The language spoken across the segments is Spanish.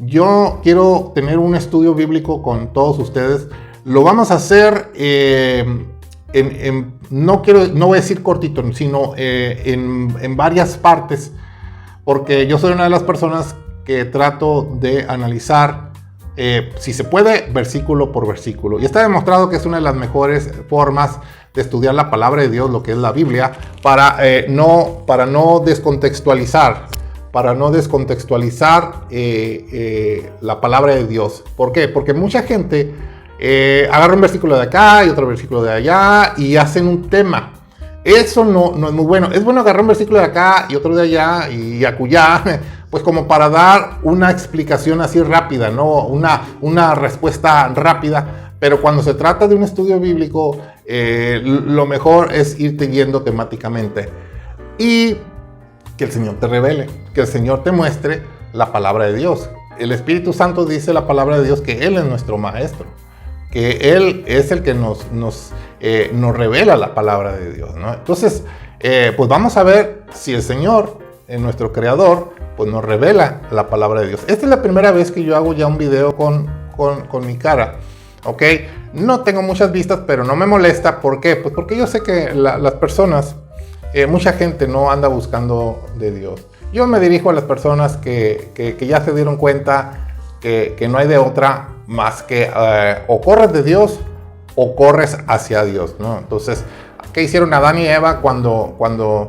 yo quiero tener un estudio bíblico con todos ustedes. Lo vamos a hacer no voy a decir cortito, sino en varias partes, porque yo soy una de las personas que trato de analizar, si se puede, versículo por versículo. Y está demostrado que es una de las mejores formas de estudiar la palabra de Dios, lo que es la Biblia, para no descontextualizar. La palabra de Dios. ¿Por qué? Porque mucha gente agarra un versículo de acá y otro versículo de allá y hacen un tema. Eso no es muy bueno. Es bueno agarrar un versículo de acá y otro de allá y acullá, pues como para dar una explicación así rápida, ¿no? Una respuesta rápida. Pero cuando se trata de un estudio bíblico, lo mejor es irte yendo temáticamente. Y que el Señor te revele, que el Señor te muestre la palabra de Dios. El Espíritu Santo dice la palabra de Dios que Él es nuestro maestro, que Él es el que nos revela la palabra de Dios, ¿no? Entonces, pues vamos a ver si el Señor, nuestro Creador, pues nos revela la palabra de Dios. Esta es la primera vez que yo hago ya un video con mi cara, ¿ok? No tengo muchas vistas, pero no me molesta. ¿Por qué? Pues porque yo sé que las personas, mucha gente no anda buscando de Dios. Yo me dirijo a las personas que ya se dieron cuenta que no hay de otra más que o corres de Dios o corres hacia Dios, ¿no? Entonces, ¿qué hicieron Adán y Eva cuando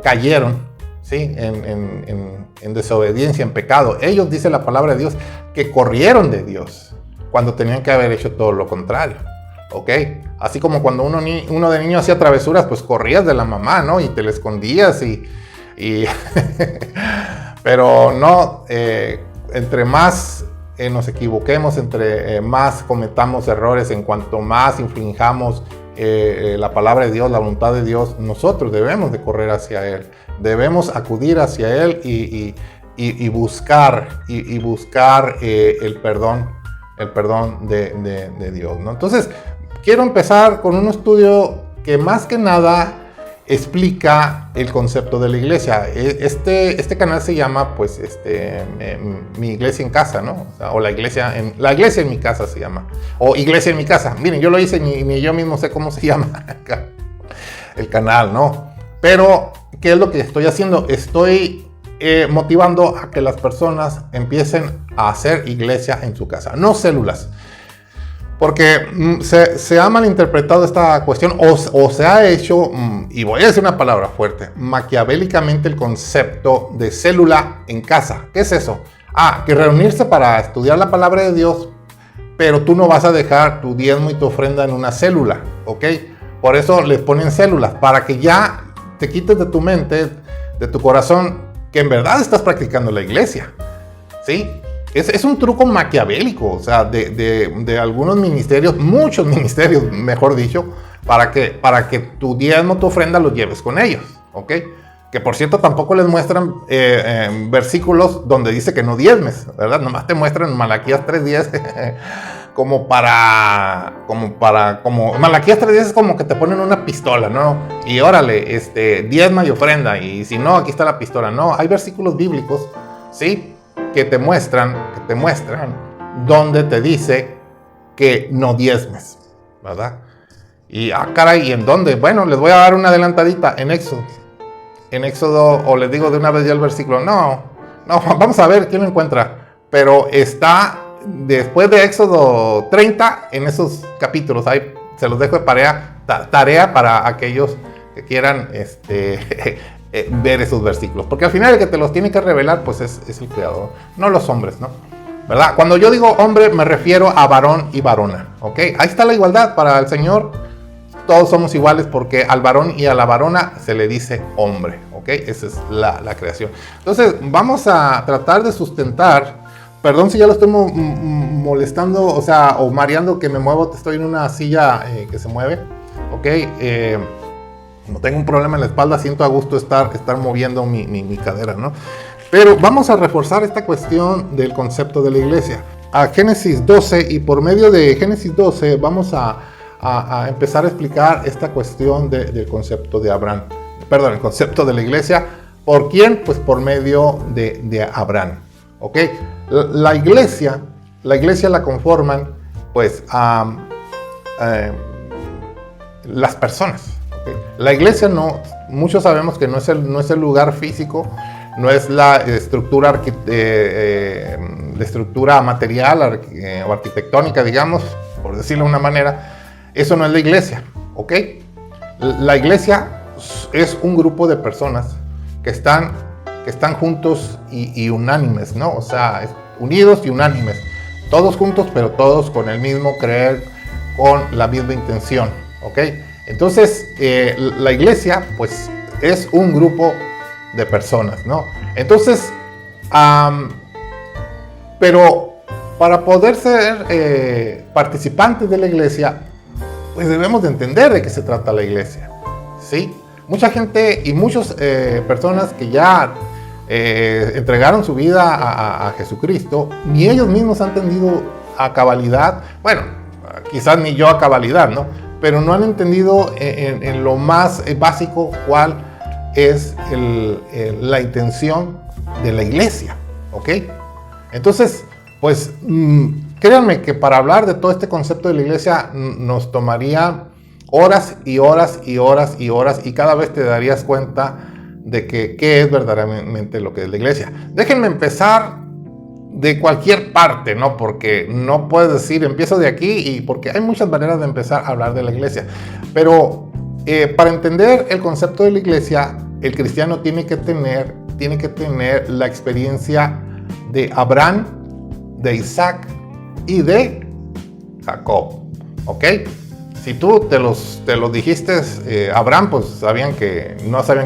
cayeron, ¿sí? en desobediencia, en pecado? Ellos, dice la palabra de Dios, que corrieron de Dios cuando tenían que haber hecho todo lo contrario. ¿Ok? Así como cuando uno de niño hacía travesuras, pues corrías de la mamá, ¿no? Y te la escondías y pero no, entre más nos equivoquemos, entre más cometamos errores, en cuanto más infringamos la palabra de Dios, la voluntad de Dios, nosotros debemos de correr hacia Él, debemos acudir hacia Él y buscar el perdón de Dios, ¿no? Entonces, quiero empezar con un estudio que más que nada explica el concepto de la iglesia. Este canal se llama, pues, Mi Iglesia en Casa, ¿no? O la iglesia en mi casa se llama. O Iglesia en mi casa. Miren, yo lo hice, ni yo mismo sé cómo se llama el canal, ¿no? Pero, ¿qué es lo que estoy haciendo? Estoy motivando a que las personas empiecen a hacer iglesia en su casa, no células. Porque se ha malinterpretado esta cuestión o se ha hecho, y voy a decir una palabra fuerte, maquiavélicamente el concepto de célula en casa. ¿Qué es eso? Que reunirse para estudiar la palabra de Dios, pero tú no vas a dejar tu diezmo y tu ofrenda en una célula, ¿ok? Por eso les ponen células, para que ya te quites de tu mente, de tu corazón, que en verdad estás practicando la iglesia, ¿sí? Es un truco maquiavélico, o sea, de algunos ministerios, muchos ministerios, mejor dicho, para que tu diezmo, tu ofrenda los lleves con ellos, ¿ok? Que por cierto tampoco les muestran versículos donde dice que no diezmes, ¿verdad? Nomás te muestran Malaquías 3:10 como Malaquías 3:10 es como que te ponen una pistola, ¿no? Y órale, diezma y ofrenda, y si no, aquí está la pistola. No, hay versículos bíblicos, ¿sí? Que te muestran donde te dice que no diezmes, ¿verdad? Y caray, ¿y en dónde? Bueno, les voy a dar una adelantadita en Éxodo, o les digo de una vez ya el versículo. No, vamos a ver quién lo encuentra, pero está después de Éxodo 30, en esos capítulos. Ahí se los dejo de tarea para aquellos que quieran ver esos versículos, porque al final el que te los tiene que revelar pues es el Creador, no los hombres, ¿no? ¿Verdad? Cuando yo digo hombre me refiero a varón y varona, ¿ok? Ahí está la igualdad para el Señor, todos somos iguales porque al varón y a la varona se le dice hombre, ¿ok? Esa es la creación. Entonces vamos a tratar de sustentar, perdón si ya lo estoy molestando, o mareando, que me muevo, estoy en una silla que se mueve, ¿ok? No tengo un problema en la espalda, siento a gusto estar moviendo mi cadera, ¿no? Pero vamos a reforzar esta cuestión del concepto de la iglesia. A Génesis 12, y por medio de Génesis 12 vamos a empezar a explicar esta cuestión del concepto de Abraham. Perdón, el concepto de la iglesia, ¿Por quién? Pues por medio de Abraham. ¿Ok? La iglesia la conforman pues las personas. ¿Okay? La iglesia muchos sabemos que no es el lugar físico, no es la estructura, estructura material o arquitectónica, digamos, por decirlo de una manera. Eso no es la iglesia, ¿ok? La iglesia es un grupo de personas que están juntos y unánimes, ¿no? O sea, unidos y unánimes. Todos juntos, pero todos con el mismo creer, con la misma intención, ¿ok? Entonces, la iglesia, pues, es un grupo de personas, ¿no? Entonces, pero para poder ser participantes de la iglesia, pues debemos de entender de qué se trata la iglesia, ¿sí? Mucha gente y muchas personas que ya entregaron su vida a Jesucristo, ni ellos mismos han entendido a cabalidad, bueno, quizás ni yo a cabalidad, ¿no? Pero no han entendido en lo más básico cuál es la intención de la iglesia, ¿ok? Entonces, pues, créanme que para hablar de todo este concepto de la iglesia nos tomaría horas y horas y horas y horas, y cada vez te darías cuenta de qué es verdaderamente lo que es la iglesia. Déjenme empezar de cualquier parte, ¿no? Porque no puedes decir, empiezo de aquí, y porque hay muchas maneras de empezar a hablar de la iglesia. Pero para entender el concepto de la iglesia, el cristiano tiene que tener la experiencia de Abraham, de Isaac y de Jacob, ¿ok? Si tú te los dijiste Abraham, pues no sabían que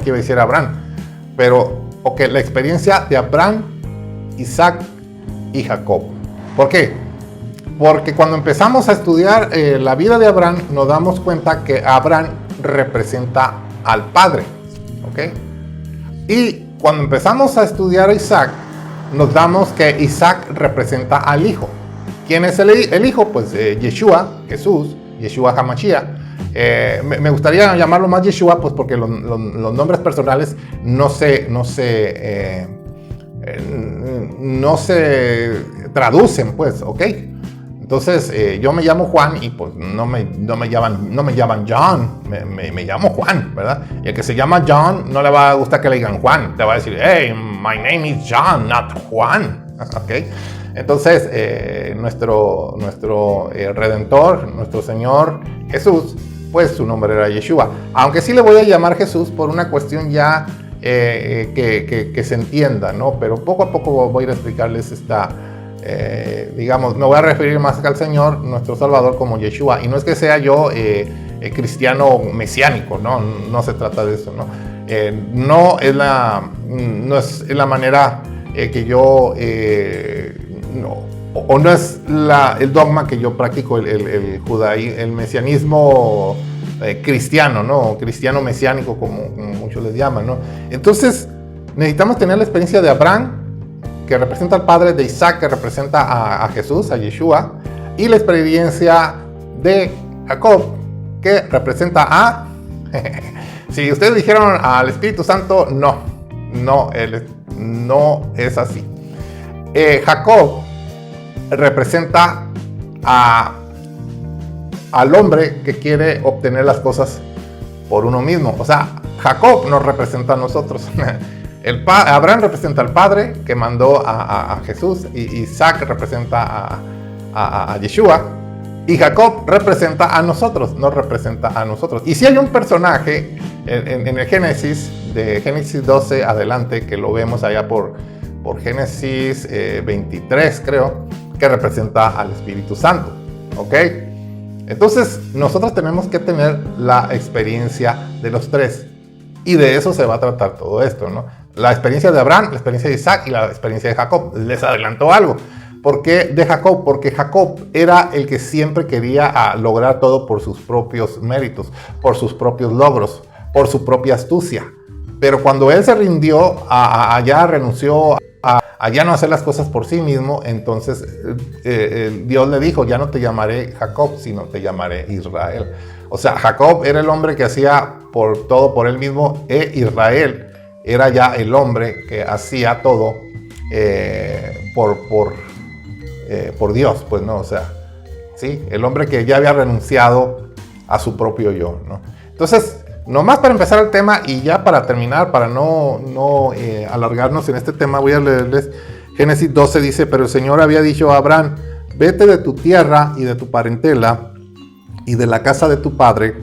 iba a decir Abraham. Pero, ok, la experiencia de Abraham, Isaac y Jacob. ¿Por qué? Porque cuando empezamos a estudiar la vida de Abraham, nos damos cuenta que Abraham representa al Padre, ¿ok? Y cuando empezamos a estudiar a Isaac, nos damos que Isaac representa al Hijo. ¿Quién es el Hijo? Pues Yeshua, Jesús, Yeshua HaMashiach. Me gustaría llamarlo más Yeshua, pues porque los nombres personales no se traducen, pues, ¿ok? Entonces, yo me llamo Juan y pues no me llaman John, me llamo Juan, ¿verdad? Y el que se llama John no le va a gustar que le digan Juan, te va a decir, hey, my name is John, not Juan, ¿ok? Entonces, nuestro Redentor, nuestro Señor Jesús, pues su nombre era Yeshua. Aunque sí le voy a llamar Jesús por una cuestión ya que se entienda, ¿no? Pero poco a poco voy a ir a explicarles digamos, me voy a referir más al Señor, nuestro Salvador, como Yeshua. Y no es que sea yo cristiano mesiánico, no se trata de eso, ¿no? No es la manera que yo... no es el dogma que yo practico, el mesianismo cristiano, ¿no? Cristiano mesiánico, como muchos les llaman, ¿no? Entonces, necesitamos tener la experiencia de Abraham, que representa al Padre, de Isaac, que representa a Jesús, a Yeshua, y la experiencia de Jacob, que representa a... Si ustedes dijeron al Espíritu Santo, no es así. Jacob representa al hombre que quiere obtener las cosas por uno mismo. O sea, Jacob nos representa a nosotros. Abraham representa al Padre que mandó a Jesús, y Isaac representa a Yeshua, y Jacob representa a nosotros, nos representa a nosotros. Y si hay un personaje en el Génesis, de Génesis 12 adelante, que lo vemos allá por Génesis 23, creo, que representa al Espíritu Santo, ¿ok? Entonces, nosotros tenemos que tener la experiencia de los tres, y de eso se va a tratar todo esto, ¿no? La experiencia de Abraham, la experiencia de Isaac y la experiencia de Jacob. Les adelantó algo. ¿Por qué de Jacob? Porque Jacob era el que siempre quería lograr todo por sus propios méritos, por sus propios logros, por su propia astucia. Pero cuando él se rindió, allá renunció a ya no hacer las cosas por sí mismo, entonces Dios le dijo, ya no te llamaré Jacob, sino te llamaré Israel. O sea, Jacob era el hombre que hacía todo por él mismo, Israel era ya el hombre que hacía todo por Dios, pues, ¿no? O sea, ¿sí? El hombre que ya había renunciado a su propio yo, ¿no? Entonces, nomás para empezar el tema y ya para terminar, para no alargarnos en este tema, voy a leerles Génesis 12, dice, pero el Señor había dicho a Abraham, vete de tu tierra y de tu parentela y de la casa de tu padre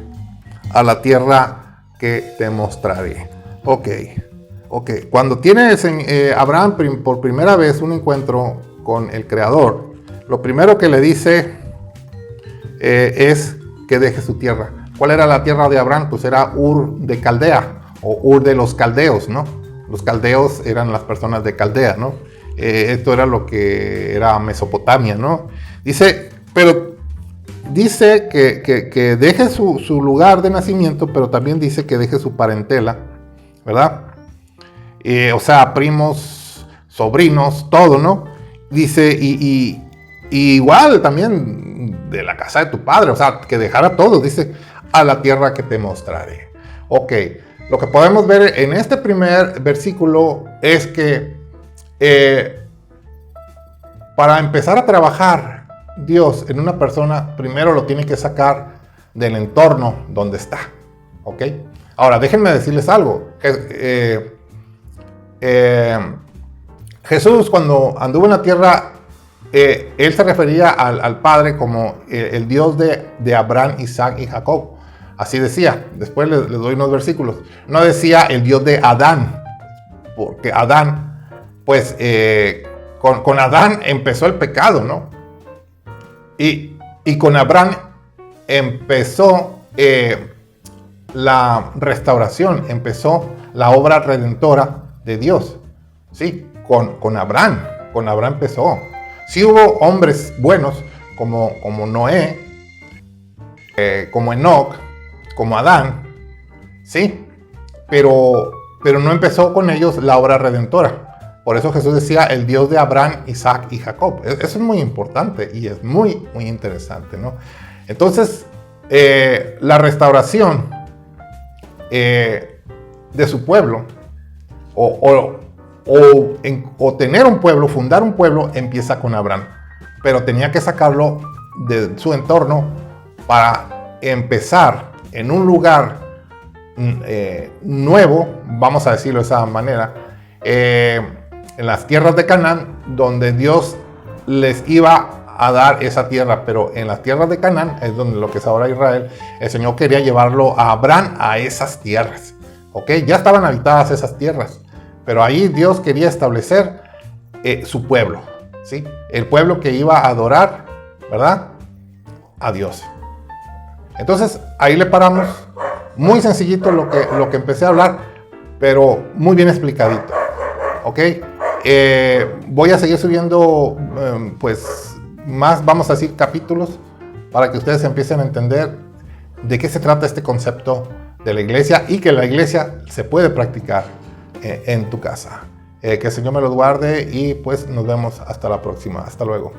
a la tierra que te mostraré. Ok. Cuando tiene Abraham por primera vez un encuentro con el Creador, lo primero que le dice es que deje su tierra. ¿Cuál era la tierra de Abraham? Pues era Ur de Caldea, o Ur de los caldeos, ¿no? Los caldeos eran las personas de Caldea, ¿no? Esto era lo que era Mesopotamia, ¿no? Dice que deje su lugar de nacimiento, pero también dice que deje su parentela, ¿verdad? O sea, primos, sobrinos, todo, ¿no? Dice, y igual también de la casa de tu padre, o sea, que dejara todo, dice, a la tierra que te mostraré. Ok, lo que podemos ver en este primer versículo es que para empezar a trabajar Dios en una persona, primero lo tiene que sacar del entorno donde está, ¿ok? Ahora, déjenme decirles algo. Jesús, cuando anduvo en la tierra, él se refería al Padre como el Dios de Abraham, Isaac y Jacob. Así decía. Después les doy unos versículos. No decía el Dios de Adán, porque Adán, pues con Adán empezó el pecado, ¿no? Y con Abraham empezó la restauración, empezó la obra redentora de Dios. Sí, con Abraham empezó. Sí hubo hombres buenos como Noé, como Enoc, como Adán, sí, pero no empezó con ellos la obra redentora. Por eso Jesús decía el Dios de Abraham, Isaac y Jacob. Eso es muy importante y es muy, muy interesante, ¿no? Entonces, la restauración de su pueblo o tener un pueblo, fundar un pueblo, empieza con Abraham. Pero tenía que sacarlo de su entorno para empezar en un lugar nuevo, vamos a decirlo de esa manera, en las tierras de Canaán, donde Dios les iba a dar esa tierra. Pero en las tierras de Canaán, es donde lo que es ahora Israel, el Señor quería llevarlo a Abraham a esas tierras. ¿Ok? Ya estaban habitadas esas tierras, pero ahí Dios quería establecer su pueblo, ¿sí? El pueblo que iba a adorar, ¿verdad?, a Dios. Entonces, ahí le paramos. Muy sencillito lo que empecé a hablar, pero muy bien explicadito, ¿ok? Voy a seguir subiendo, pues, más, vamos a decir, capítulos, para que ustedes empiecen a entender de qué se trata este concepto de la iglesia y que la iglesia se puede practicar en tu casa. Que el Señor me los guarde y pues nos vemos hasta la próxima. Hasta luego.